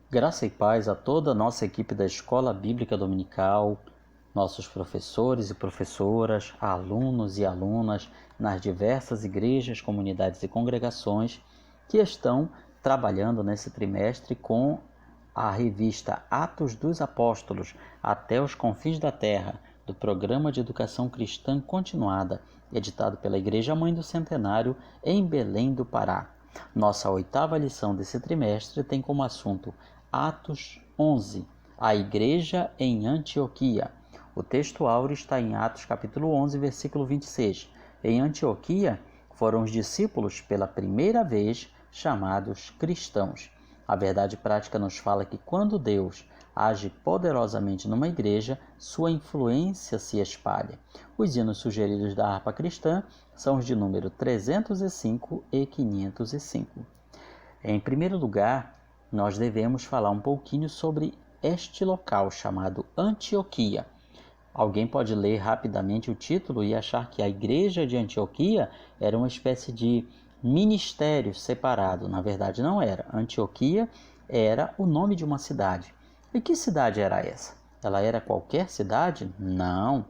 Graça e paz a toda a nossa equipe da Escola Bíblica Dominical, nossos professores e professoras, alunos e alunas nas diversas igrejas, comunidades e congregações que estão trabalhando nesse trimestre com a revista Atos dos Apóstolos até os confins da terra, do Programa de Educação Cristã Continuada, editado pela Igreja Mãe do Centenário em Belém do Pará. Nossa 8ª lição desse trimestre tem como assunto Atos 11, a Igreja em Antioquia. O texto áureo está em Atos capítulo 11, versículo 26. Em Antioquia foram os discípulos pela primeira vez chamados cristãos. A verdade prática nos fala que quando Deus age poderosamente numa igreja, sua influência se espalha. Os hinos sugeridos da harpa cristã são os de número 305 e 505. Em primeiro lugar, nós devemos falar um pouquinho sobre este local chamado Antioquia. Alguém pode ler rapidamente o título e achar que a igreja de Antioquia era uma espécie de ministério separado. Na verdade, não era. Antioquia era o nome de uma cidade. E que cidade era essa? Ela era qualquer cidade? Não.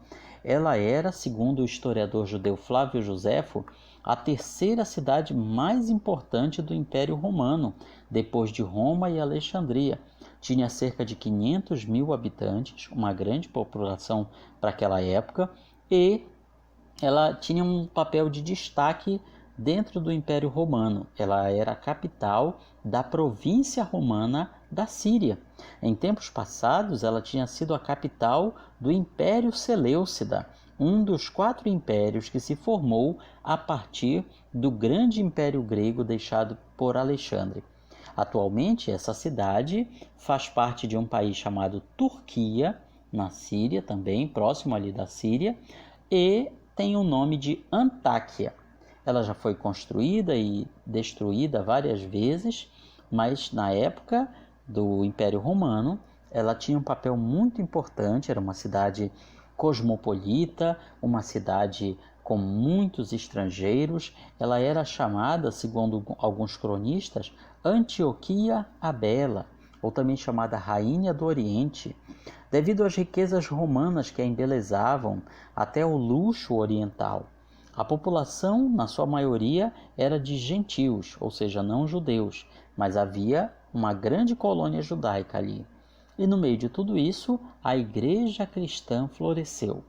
Ela era, segundo o historiador judeu Flávio Joséfo, a terceira cidade mais importante do Império Romano, depois de Roma e Alexandria. Tinha cerca de 500 mil habitantes, uma grande população para aquela época, e ela tinha um papel de destaque dentro do Império Romano. Ela era a capital da província romana da Síria. Em tempos passados, ela tinha sido a capital do Império Seleucida, um dos 4 impérios que se formou a partir do grande império grego deixado por Alexandre. Atualmente, essa cidade faz parte de um país chamado Turquia, na Síria também, próximo ali da Síria, e tem o nome de Antáquia. Ela já foi construída e destruída várias vezes, mas na época do Império Romano, ela tinha um papel muito importante, era uma cidade cosmopolita, uma cidade com muitos estrangeiros. Ela era chamada, segundo alguns cronistas, Antioquia a Bela, ou também chamada Rainha do Oriente, devido às riquezas romanas que a embelezavam, até o luxo oriental. A população, na sua maioria, era de gentios, ou seja, não judeus, mas havia uma grande colônia judaica ali. E no meio de tudo isso, a igreja cristã floresceu.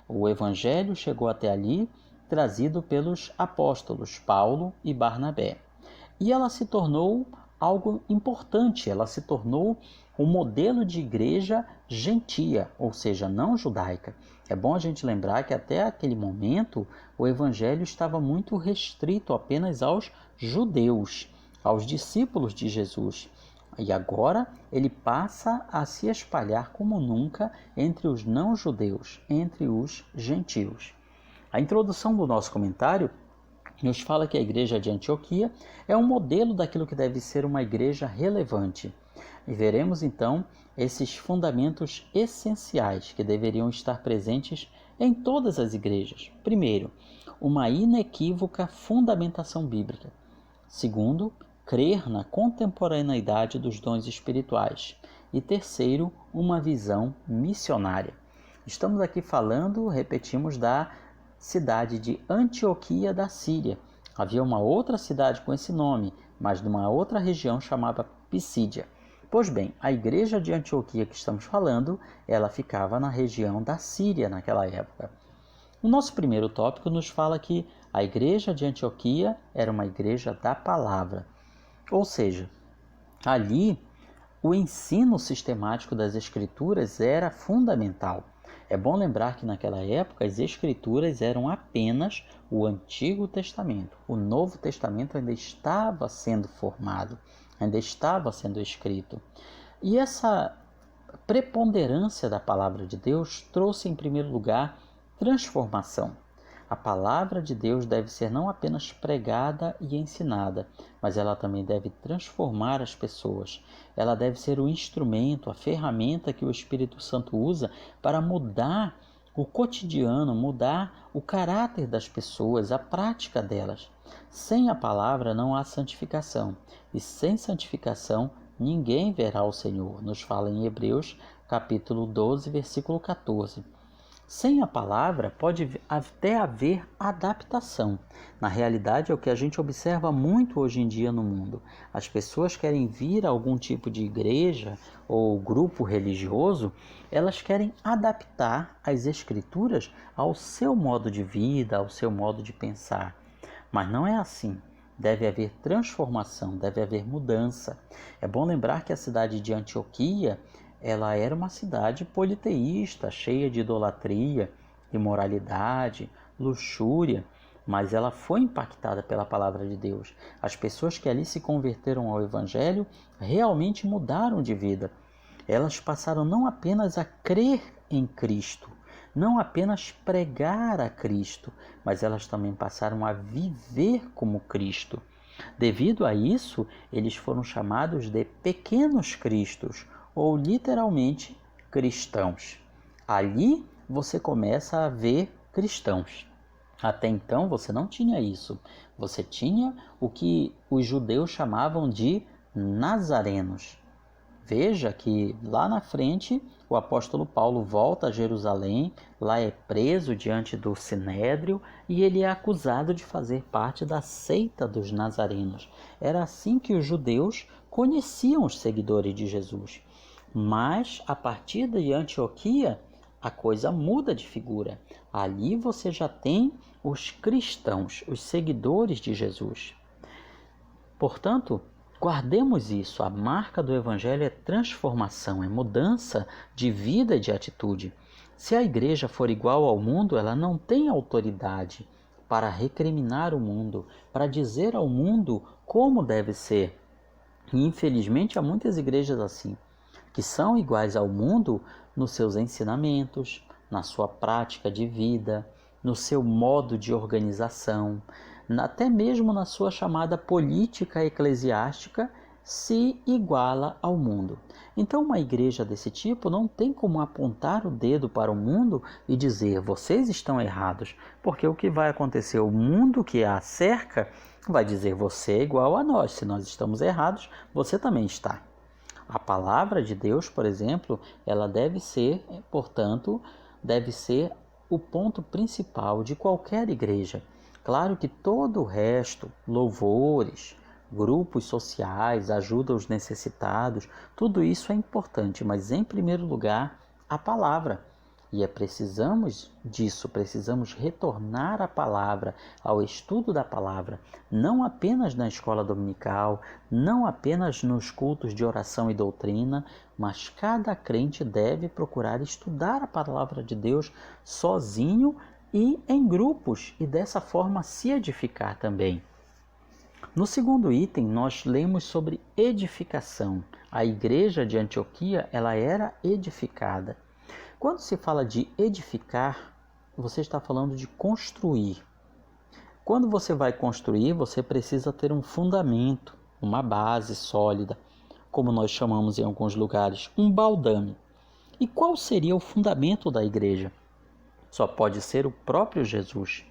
O evangelho chegou até ali, trazido pelos apóstolos Paulo e Barnabé. E ela se tornou algo importante, ela se tornou um modelo de igreja gentia, ou seja, não judaica. É bom a gente lembrar que até aquele momento o evangelho estava muito restrito apenas aos judeus, aos discípulos de Jesus. E agora ele passa a se espalhar como nunca entre os não-judeus, entre os gentios. A introdução do nosso comentário nos fala que a igreja de Antioquia é um modelo daquilo que deve ser uma igreja relevante. E veremos então esses fundamentos essenciais que deveriam estar presentes em todas as igrejas. Primeiro, uma inequívoca fundamentação bíblica. Segundo, crer na contemporaneidade dos dons espirituais. E terceiro, uma visão missionária. Estamos aqui falando, repetimos, da cidade de Antioquia da Síria. Havia uma outra cidade com esse nome, mas numa outra região chamada Pisídia. Pois bem, a igreja de Antioquia que estamos falando, ela ficava na região da Síria naquela época. O nosso primeiro tópico nos fala que a igreja de Antioquia era uma igreja da palavra. Ou seja, ali o ensino sistemático das escrituras era fundamental. É bom lembrar que naquela época as escrituras eram apenas o Antigo Testamento. O Novo Testamento ainda estava sendo formado, ainda estava sendo escrito. E essa preponderância da palavra de Deus trouxe, em primeiro lugar, transformação. A palavra de Deus deve ser não apenas pregada e ensinada, mas ela também deve transformar as pessoas. Ela deve ser o instrumento, a ferramenta que o Espírito Santo usa para mudar o cotidiano, mudar o caráter das pessoas, a prática delas. Sem a palavra não há santificação, e sem santificação ninguém verá o Senhor. Nos fala em Hebreus, capítulo 12, versículo 14. Sem a palavra, pode até haver adaptação. Na realidade, é o que a gente observa muito hoje em dia no mundo. As pessoas querem vir a algum tipo de igreja ou grupo religioso, elas querem adaptar as escrituras ao seu modo de vida, ao seu modo de pensar. Mas não é assim. Deve haver transformação, deve haver mudança. É bom lembrar que a cidade de Antioquia, ela era uma cidade politeísta, cheia de idolatria, imoralidade, luxúria, mas ela foi impactada pela palavra de Deus. As pessoas que ali se converteram ao Evangelho realmente mudaram de vida. Elas passaram não apenas a crer em Cristo, não apenas pregar a Cristo, mas elas também passaram a viver como Cristo. Devido a isso, eles foram chamados de pequenos cristos, ou literalmente cristãos. Ali você começa a ver cristãos. Até então você não tinha isso. Você tinha o que os judeus chamavam de nazarenos. Veja que lá na frente o apóstolo Paulo volta a Jerusalém, lá é preso diante do Sinédrio e ele é acusado de fazer parte da seita dos nazarenos. Era assim que os judeus conheciam os seguidores de Jesus. Mas a partir de Antioquia, a coisa muda de figura. Ali você já tem os cristãos, os seguidores de Jesus. Portanto, guardemos isso. A marca do Evangelho é transformação, é mudança de vida e de atitude. Se a igreja for igual ao mundo, ela não tem autoridade para recriminar o mundo, para dizer ao mundo como deve ser. E infelizmente há muitas igrejas assim, que são iguais ao mundo nos seus ensinamentos, na sua prática de vida, no seu modo de organização, até mesmo na sua chamada política eclesiástica, se iguala ao mundo. Então, uma igreja desse tipo não tem como apontar o dedo para o mundo e dizer: vocês estão errados, porque o que vai acontecer? O mundo que a cerca vai dizer: você é igual a nós, se nós estamos errados, você também está. A palavra de Deus, por exemplo, ela deve ser, portanto, deve ser o ponto principal de qualquer igreja. Claro que todo o resto, louvores, grupos sociais, ajuda aos necessitados, tudo isso é importante, mas em primeiro lugar, a palavra. E precisamos disso, precisamos retornar à palavra, ao estudo da palavra, não apenas na escola dominical, não apenas nos cultos de oração e doutrina, mas cada crente deve procurar estudar a palavra de Deus sozinho e em grupos, e dessa forma se edificar também. No segundo item, nós lemos sobre edificação. A igreja de Antioquia, ela era edificada. Quando se fala de edificar, você está falando de construir. Quando você vai construir, você precisa ter um fundamento, uma base sólida, como nós chamamos em alguns lugares, um baldame. E qual seria o fundamento da igreja? Só pode ser o próprio Jesus,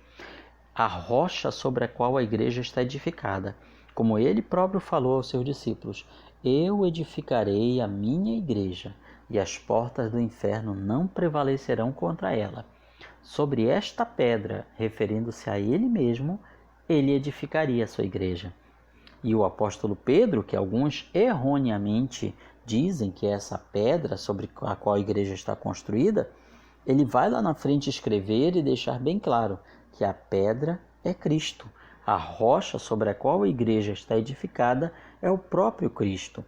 a rocha sobre a qual a igreja está edificada. Como ele próprio falou aos seus discípulos: eu edificarei a minha igreja, e as portas do inferno não prevalecerão contra ela. Sobre esta pedra, referindo-se a ele mesmo, ele edificaria a sua igreja. E o apóstolo Pedro, que alguns erroneamente dizem que é essa pedra sobre a qual a igreja está construída, ele vai lá na frente escrever e deixar bem claro que a pedra é Cristo. A rocha sobre a qual a igreja está edificada é o próprio Cristo.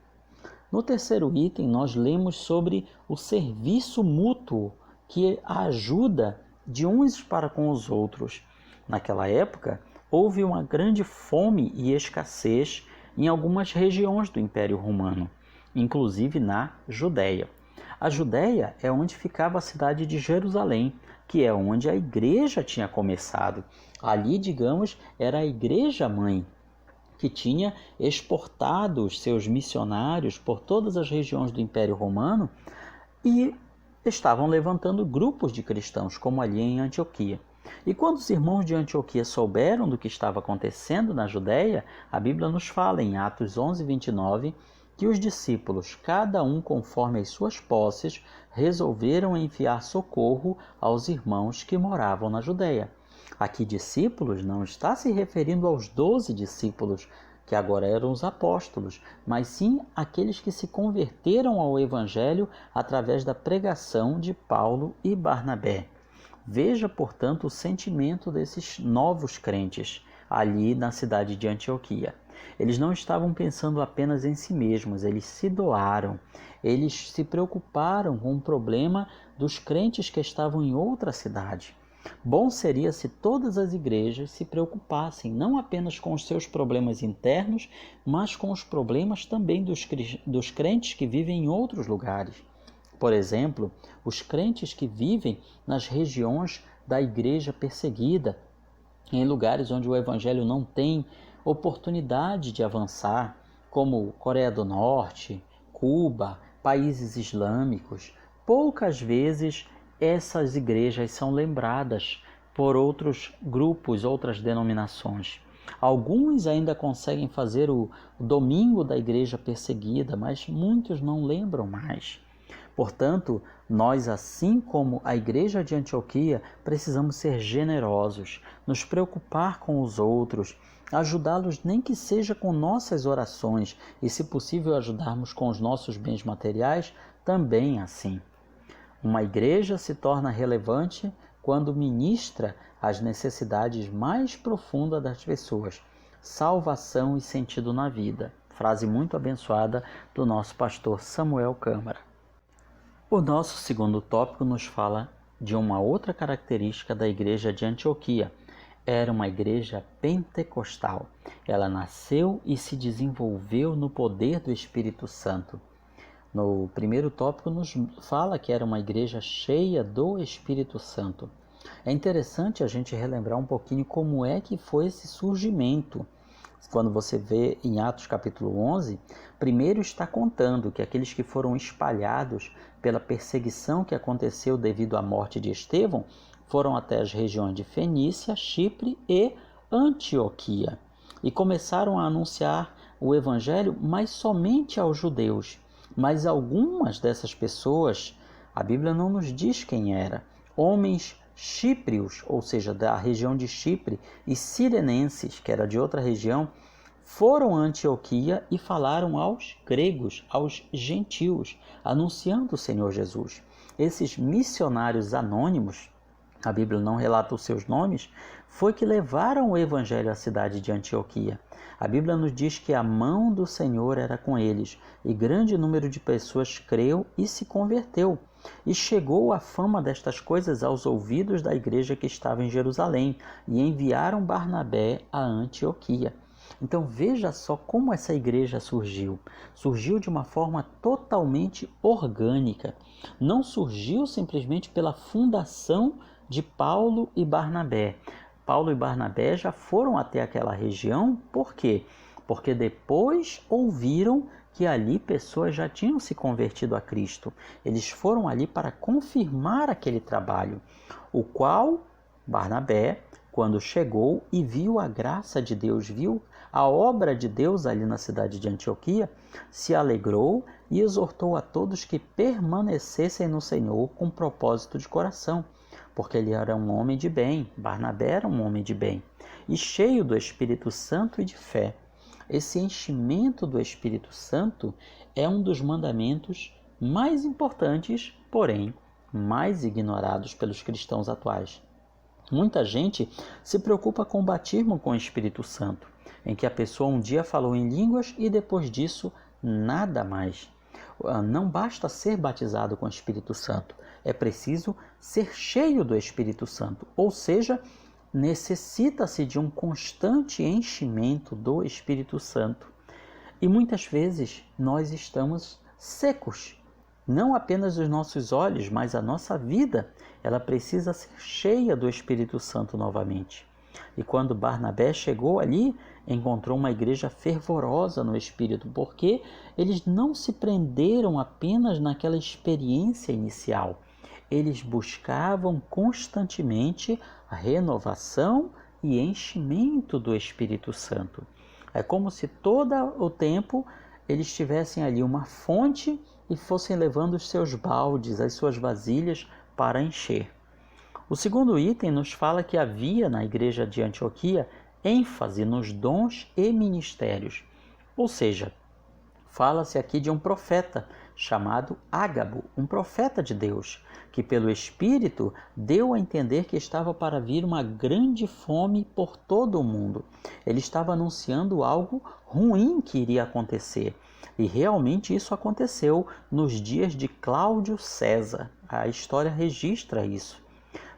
No terceiro item, nós lemos sobre o serviço mútuo, que a ajuda de uns para com os outros. Naquela época, houve uma grande fome e escassez em algumas regiões do Império Romano, inclusive na Judéia. A Judéia é onde ficava a cidade de Jerusalém, que é onde a igreja tinha começado. Ali, digamos, era a igreja-mãe, que tinha exportado os seus missionários por todas as regiões do Império Romano e estavam levantando grupos de cristãos, como ali em Antioquia. E quando os irmãos de Antioquia souberam do que estava acontecendo na Judéia, a Bíblia nos fala em Atos 11, 29, que os discípulos, cada um conforme as suas posses, resolveram enviar socorro aos irmãos que moravam na Judéia. Aqui discípulos não está se referindo aos 12 discípulos, que agora eram os apóstolos, mas sim aqueles que se converteram ao Evangelho através da pregação de Paulo e Barnabé. Veja, portanto, o sentimento desses novos crentes ali na cidade de Antioquia. Eles não estavam pensando apenas em si mesmos, eles se doaram, eles se preocuparam com o problema dos crentes que estavam em outra cidade. Bom seria se todas as igrejas se preocupassem não apenas com os seus problemas internos, mas com os problemas também dos crentes que vivem em outros lugares. Por exemplo, os crentes que vivem nas regiões da igreja perseguida, em lugares onde o evangelho não tem oportunidade de avançar, como Coreia do Norte, Cuba, países islâmicos. Poucas vezes essas igrejas são lembradas por outros grupos, outras denominações. Alguns ainda conseguem fazer o domingo da igreja perseguida, mas muitos não lembram mais. Portanto, nós, assim como a igreja de Antioquia, precisamos ser generosos, nos preocupar com os outros, ajudá-los nem que seja com nossas orações e, se possível, ajudarmos com os nossos bens materiais, também assim. Uma igreja se torna relevante quando ministra as necessidades mais profundas das pessoas, salvação e sentido na vida. Frase muito abençoada do nosso pastor Samuel Câmara. O nosso segundo tópico nos fala de uma outra característica da igreja de Antioquia. Era uma igreja pentecostal. Ela nasceu e se desenvolveu no poder do Espírito Santo. No primeiro tópico nos fala que era uma igreja cheia do Espírito Santo. É interessante a gente relembrar um pouquinho como é que foi esse surgimento. Quando você vê em Atos capítulo 11, primeiro está contando que aqueles que foram espalhados pela perseguição que aconteceu devido à morte de Estevão foram até as regiões de Fenícia, Chipre e Antioquia e começaram a anunciar o evangelho, mas somente aos judeus. Mas algumas dessas pessoas, a Bíblia não nos diz quem era, homens chíprios, ou seja, da região de Chipre, e cirenenses, que era de outra região, foram a Antioquia e falaram aos gregos, aos gentios, anunciando o Senhor Jesus. Esses missionários anônimos, a Bíblia não relata os seus nomes, foi que levaram o evangelho à cidade de Antioquia. A Bíblia nos diz que a mão do Senhor era com eles, e grande número de pessoas creu e se converteu. E chegou a fama destas coisas aos ouvidos da igreja que estava em Jerusalém, e enviaram Barnabé a Antioquia. Então veja só como essa igreja surgiu. Surgiu de uma forma totalmente orgânica. Não surgiu simplesmente pela fundação de Paulo e Barnabé. Paulo e Barnabé já foram até aquela região, por quê? Porque depois ouviram que ali pessoas já tinham se convertido a Cristo. Eles foram ali para confirmar aquele trabalho, o qual Barnabé, quando chegou e viu a graça de Deus, viu a obra de Deus ali na cidade de Antioquia, se alegrou e exortou a todos que permanecessem no Senhor com propósito de coração, porque ele era um homem de bem, Barnabé era um homem de bem, e cheio do Espírito Santo e de fé. Esse enchimento do Espírito Santo é um dos mandamentos mais importantes, porém, mais ignorados pelos cristãos atuais. Muita gente se preocupa com o batismo com o Espírito Santo, em que a pessoa um dia falou em línguas e depois disso nada mais. Não basta ser batizado com o Espírito Santo, é preciso ser cheio do Espírito Santo, ou seja, necessita-se de um constante enchimento do Espírito Santo. E muitas vezes nós estamos secos, não apenas os nossos olhos, mas a nossa vida, ela precisa ser cheia do Espírito Santo novamente. E quando Barnabé chegou ali, encontrou uma igreja fervorosa no Espírito, porque eles não se prenderam apenas naquela experiência inicial. Eles buscavam constantemente a renovação e enchimento do Espírito Santo. É como se todo o tempo eles tivessem ali uma fonte e fossem levando os seus baldes, as suas vasilhas para encher. O segundo item nos fala que havia na igreja de Antioquia ênfase nos dons e ministérios. Ou seja, fala-se aqui de um profeta chamado Ágabo, um profeta de Deus, que pelo Espírito deu a entender que estava para vir uma grande fome por todo o mundo. Ele estava anunciando algo ruim que iria acontecer. E realmente isso aconteceu nos dias de Cláudio César. A história registra isso.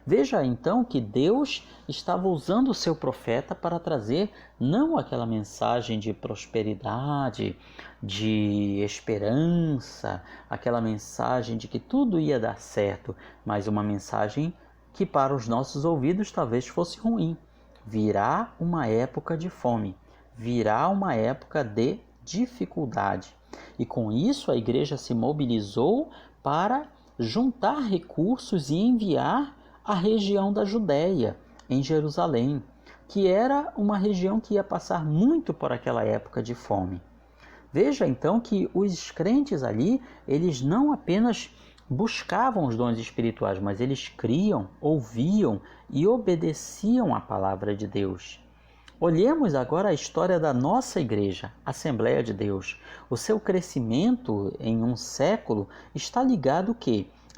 Veja então que Deus estava usando o seu profeta para trazer não aquela mensagem de prosperidade, de esperança, aquela mensagem de que tudo ia dar certo, mas uma mensagem que para os nossos ouvidos talvez fosse ruim. Virá uma época de fome, virá uma época de dificuldade. E com isso a igreja se mobilizou para juntar recursos e enviar a região da Judéia, em Jerusalém, que era uma região que ia passar muito por aquela época de fome. Veja então que os crentes ali, eles não apenas buscavam os dons espirituais, mas eles criam, ouviam e obedeciam à palavra de Deus. Olhemos agora a história da nossa igreja, Assembleia de Deus. O seu crescimento em um século está ligado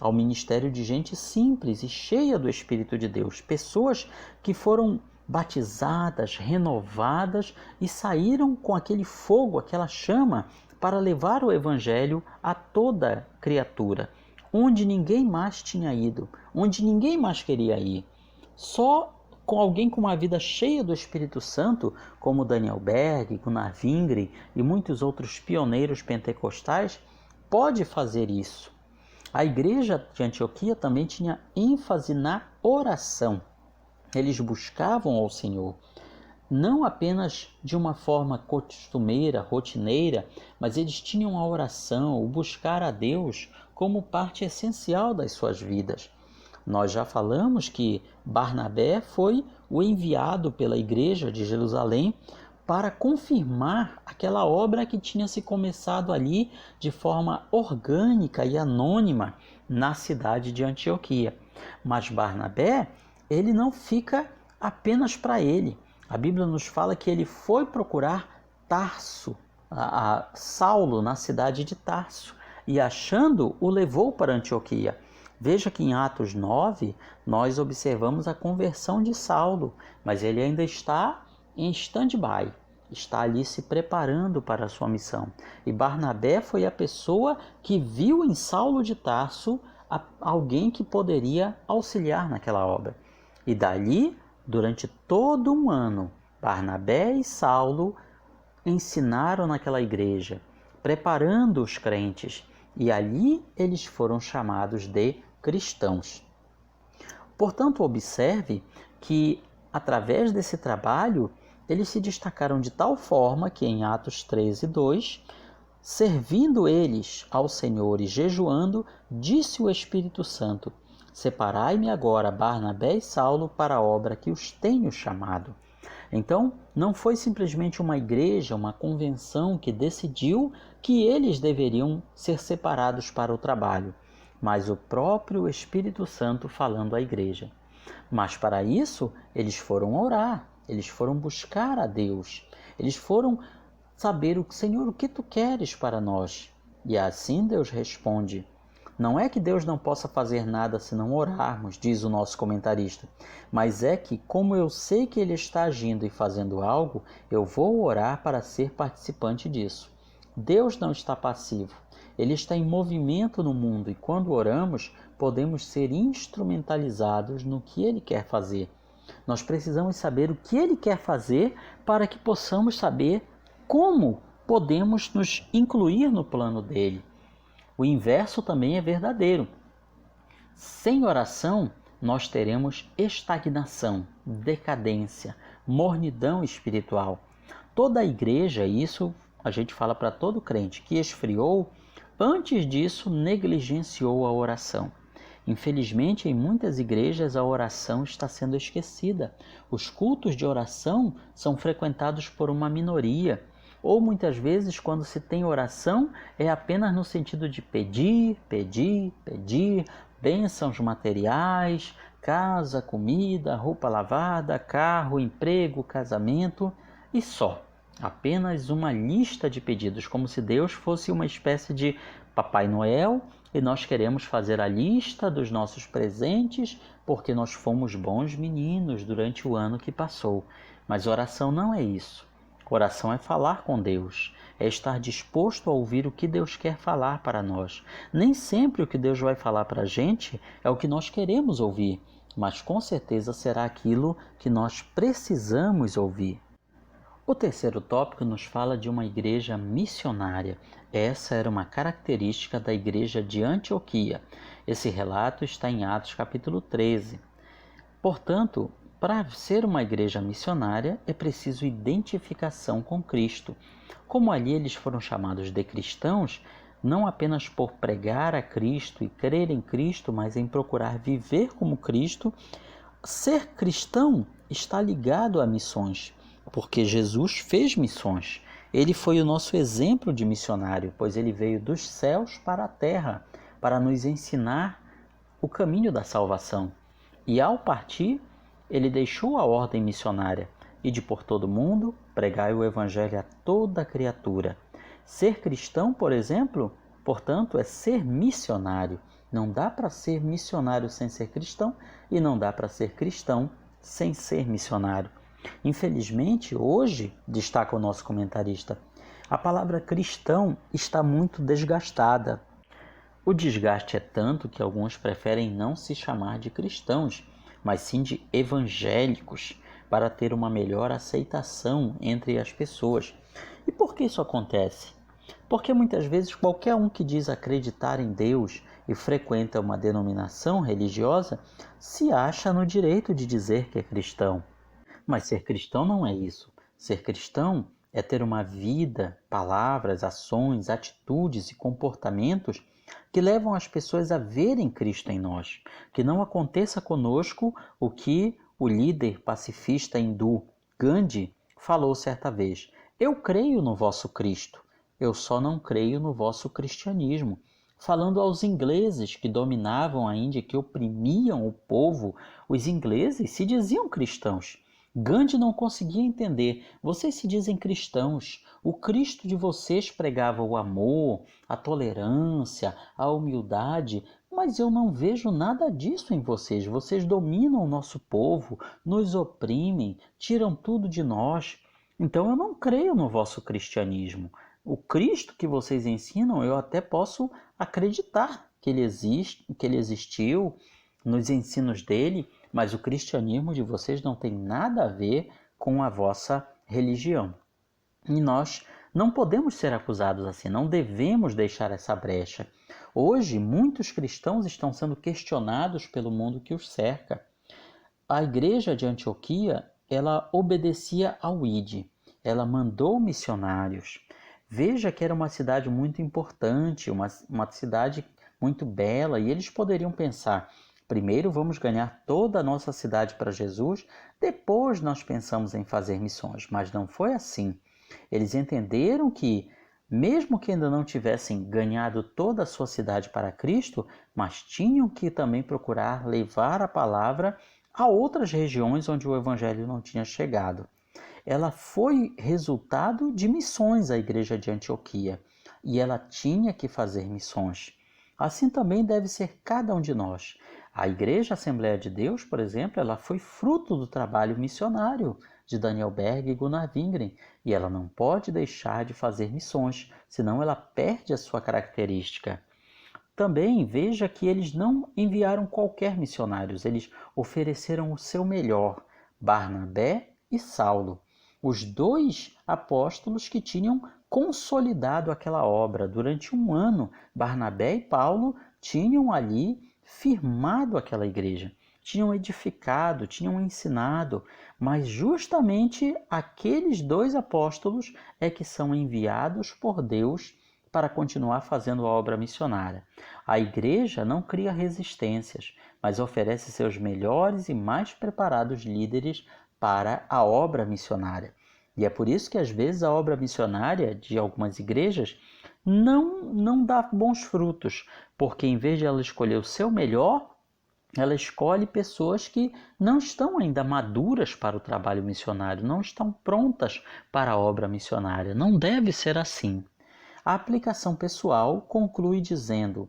ao ministério de gente simples e cheia do Espírito de Deus. Pessoas que foram batizadas, renovadas e saíram com aquele fogo, aquela chama, para levar o Evangelho a toda criatura, onde ninguém mais tinha ido, onde ninguém mais queria ir. Só com alguém com uma vida cheia do Espírito Santo, como Daniel Berg, Gunnar Vingre e muitos outros pioneiros pentecostais, pode fazer isso. A igreja de Antioquia também tinha ênfase na oração. Eles buscavam ao Senhor, não apenas de uma forma costumeira, rotineira, mas eles tinham a oração, o buscar a Deus como parte essencial das suas vidas. Nós já falamos que Barnabé foi o enviado pela igreja de Jerusalém para confirmar aquela obra que tinha se começado ali de forma orgânica e anônima na cidade de Antioquia. Mas Barnabé, ele não fica apenas para ele. A Bíblia nos fala que ele foi procurar Tarso, Saulo na cidade de Tarso, e achando, o levou para Antioquia. Veja que em Atos 9, nós observamos a conversão de Saulo, mas ele ainda está em stand-by, está ali se preparando para a sua missão. E Barnabé foi a pessoa que viu em Saulo de Tarso alguém que poderia auxiliar naquela obra. E dali, durante todo um ano, Barnabé e Saulo ensinaram naquela igreja, preparando os crentes, e ali eles foram chamados de cristãos. Portanto, observe que, através desse trabalho, eles se destacaram de tal forma que em Atos 13:2, servindo eles ao Senhor e jejuando, disse o Espírito Santo: separai-me agora Barnabé e Saulo para a obra que os tenho chamado. Então, não foi simplesmente uma igreja, uma convenção que decidiu que eles deveriam ser separados para o trabalho, mas o próprio Espírito Santo falando à igreja. Mas para isso, eles foram orar, eles foram buscar a Deus, eles foram saber, Senhor, o que tu queres para nós? E assim Deus responde. Não é que Deus não possa fazer nada se não orarmos, diz o nosso comentarista, mas é que, como eu sei que Ele está agindo e fazendo algo, eu vou orar para ser participante disso. Deus não está passivo, Ele está em movimento no mundo e quando oramos, podemos ser instrumentalizados no que Ele quer fazer. Nós precisamos saber o que Ele quer fazer para que possamos saber como podemos nos incluir no plano dEle. O inverso também é verdadeiro. Sem oração, nós teremos estagnação, decadência, mornidão espiritual. Toda a igreja, isso a gente fala para todo crente, que esfriou, antes disso negligenciou a oração. Infelizmente, em muitas igrejas a oração está sendo esquecida. Os cultos de oração são frequentados por uma minoria. Ou muitas vezes, quando se tem oração, é apenas no sentido de pedir, pedir, pedir, bênçãos materiais, casa, comida, roupa lavada, carro, emprego, casamento e só. Apenas uma lista de pedidos, como se Deus fosse uma espécie de Papai Noel e nós queremos fazer a lista dos nossos presentes porque nós fomos bons meninos durante o ano que passou. Mas oração não é isso. Oração é falar com Deus, é estar disposto a ouvir o que Deus quer falar para nós. Nem sempre o que Deus vai falar para a gente é o que nós queremos ouvir, mas com certeza será aquilo que nós precisamos ouvir. O terceiro tópico nos fala de uma igreja missionária. Essa era uma característica da igreja de Antioquia. Esse relato está em Atos capítulo 13. Portanto, para ser uma igreja missionária é preciso identificação com Cristo. Como ali eles foram chamados de cristãos, não apenas por pregar a Cristo e crer em Cristo, mas em procurar viver como Cristo, ser cristão está ligado a missões, porque Jesus fez missões. Ele foi o nosso exemplo de missionário, pois ele veio dos céus para a terra para nos ensinar o caminho da salvação. E ao partir, ele deixou a ordem missionária: ide por todo mundo, pregai o evangelho a toda criatura. Ser cristão, por exemplo, portanto, é ser missionário. Não dá para ser missionário sem ser cristão e não dá para ser cristão sem ser missionário. Infelizmente, hoje, destaca o nosso comentarista, a palavra cristão está muito desgastada. O desgaste é tanto que alguns preferem não se chamar de cristãos, mas sim de evangélicos, para ter uma melhor aceitação entre as pessoas. E por que isso acontece? Porque muitas vezes qualquer um que diz acreditar em Deus e frequenta uma denominação religiosa se acha no direito de dizer que é cristão. Mas ser cristão não é isso. Ser cristão é ter uma vida, palavras, ações, atitudes e comportamentos que levam as pessoas a verem Cristo em nós. Que não aconteça conosco o que o líder pacifista hindu Gandhi falou certa vez: eu creio no vosso Cristo, eu só não creio no vosso cristianismo. Falando aos ingleses que dominavam a Índia, que oprimiam o povo, os ingleses se diziam cristãos. Gandhi não conseguia entender. Vocês se dizem cristãos. O Cristo de vocês pregava o amor, a tolerância, a humildade, mas eu não vejo nada disso em vocês. Vocês dominam o nosso povo, nos oprimem, tiram tudo de nós. Então eu não creio no vosso cristianismo. O Cristo que vocês ensinam, eu até posso acreditar que ele existe, que ele existiu nos ensinos dele, mas o cristianismo de vocês não tem nada a ver com a vossa religião. E nós não podemos ser acusados assim, não devemos deixar essa brecha. Hoje, muitos cristãos estão sendo questionados pelo mundo que os cerca. A igreja de Antioquia, ela obedecia ao ID, ela mandou missionários. Veja que era uma cidade muito importante, uma cidade muito bela, e eles poderiam pensar: primeiro vamos ganhar toda a nossa cidade para Jesus, depois nós pensamos em fazer missões. Mas não foi assim. Eles entenderam que, mesmo que ainda não tivessem ganhado toda a sua cidade para Cristo, mas tinham que também procurar levar a palavra a outras regiões onde o evangelho não tinha chegado. Ela foi resultado de missões, a igreja de Antioquia, e ela tinha que fazer missões. Assim também deve ser cada um de nós. A Igreja Assembleia de Deus, por exemplo, ela foi fruto do trabalho missionário de Daniel Berg e Gunnar Wingren, e ela não pode deixar de fazer missões, senão ela perde a sua característica. Também veja que eles não enviaram qualquer missionários, eles ofereceram o seu melhor, Barnabé e Saulo, os dois apóstolos que tinham consolidado aquela obra. Durante um ano, Barnabé e Paulo tinham ali firmado aquela igreja, tinham edificado, tinham ensinado, mas justamente aqueles dois apóstolos é que são enviados por Deus para continuar fazendo a obra missionária. A igreja não cria resistências, mas oferece seus melhores e mais preparados líderes para a obra missionária. E é por isso que às vezes a obra missionária de algumas igrejas não dá bons frutos, porque em vez de ela escolher o seu melhor, ela escolhe pessoas que não estão ainda maduras para o trabalho missionário, não estão prontas para a obra missionária. Não deve ser assim. A aplicação pessoal conclui dizendo: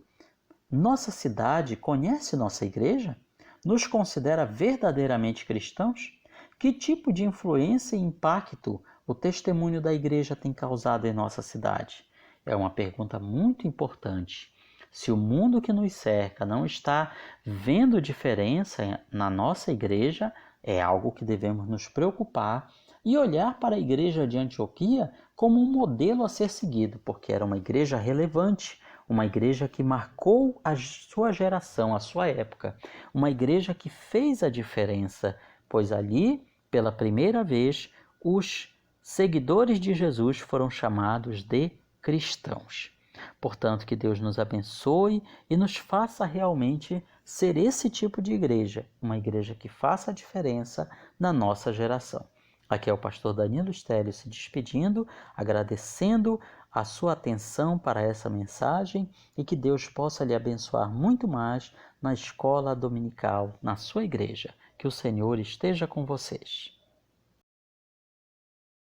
nossa cidade conhece nossa igreja? Nos considera verdadeiramente cristãos? Que tipo de influência e impacto o testemunho da igreja tem causado em nossa cidade? É uma pergunta muito importante. Se o mundo que nos cerca não está vendo diferença na nossa igreja, é algo que devemos nos preocupar e olhar para a igreja de Antioquia como um modelo a ser seguido, porque era uma igreja relevante, uma igreja que marcou a sua geração, a sua época, uma igreja que fez a diferença, pois ali, pela primeira vez, os seguidores de Jesus foram chamados de cristãos. Portanto, que Deus nos abençoe e nos faça realmente ser esse tipo de igreja, uma igreja que faça a diferença na nossa geração. Aqui é o pastor Danilo Stélio se despedindo, agradecendo a sua atenção para essa mensagem e que Deus possa lhe abençoar muito mais na escola dominical, na sua igreja. Que o Senhor esteja com vocês.